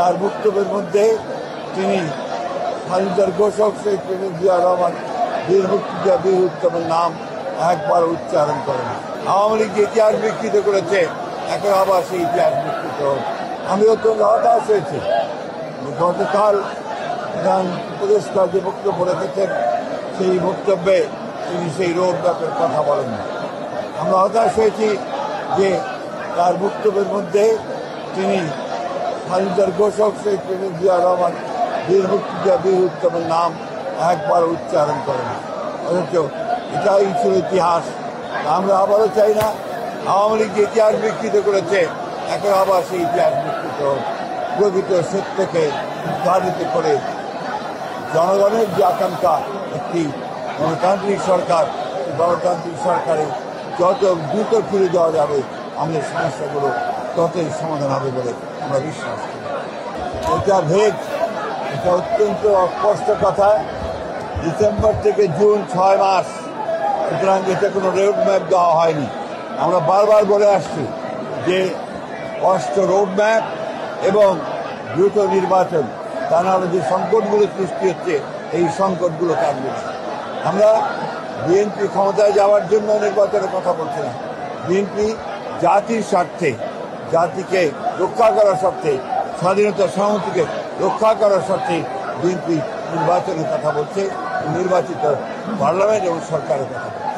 তার বক্তব্যের মধ্যে তিনি স্বাধীনতার ঘোষক শেখ প্রেসিডেন্ট জিয়া রহমান বীর মুক্তিযোদ্ধা বীর উত্তমের নাম একবার উচ্চারণ করেন। আওয়ামী লীগ ইতিহাস বিকৃত করেছে, এখন আবার সেই ইতিহাস বিকৃত হচ্ছে। আমি অত্যন্ত হতাশ হয়েছি। গতকাল প্রধান উপদেষ্টা যে বক্তব্য রেখেছেন সেই বক্তব্যে তিনি সেই রোড ম্যাপের কথা বলেন না। আমরা হতাশ হয়েছি যে তার বক্তব্যের মধ্যে তিনি স্বাধীনতার ঘোষক শেখ প্রেসিডেন্ট জিয়া রহমান বীর মুক্তিযোদ্ধা বীর উত্তমের নাম একবার উচ্চারণ করেন। অথচ এটাই ছিল ইতিহাস। আমরা আবারও চাই না আওয়ামী লীগ ইতিহাস বিকৃত করেছে, এখন আবার সেই ইতিহাস বিকৃত প্রকৃত সত্যকে উদ্ঘাটিত করে জনগণের যে আকাঙ্ক্ষা একটি গণতান্ত্রিক সরকার, গণতান্ত্রিক সরকারে যত দ্রুত ফিরে যাওয়া যাবে আমাদের সমস্যাগুলো ততই সমাধান হবে বলে আমরা বিশ্বাস করি। এটা ভেদ, এটা অত্যন্ত অস্পষ্ট কথা। ডিসেম্বর থেকে জুন 6 মাস, সুতরাং এটা কোনো রোড ম্যাপ দেওয়া হয়নি। আমরা বারবার বলে আসছি যে স্পষ্ট রোড ম্যাপ এবং দ্রুত নির্বাচন, তা নাহলে যে সংকটগুলো সৃষ্টি হচ্ছে এই সংকটগুলো কাটবে না। আমরা বিএনপি ক্ষমতায় যাওয়ার জন্য নির্বাচনের কথা বলছি না। বিএনপি জাতির স্বার্থে, জাতিকে রক্ষা করার স্বার্থে, স্বাধীনতা সংহতিকে রক্ষা করার স্বার্থে বিএনপি নির্বাচনের কথা বলছে, নির্বাচিত পার্লামেন্ট এবং সরকারের কথা বলছে।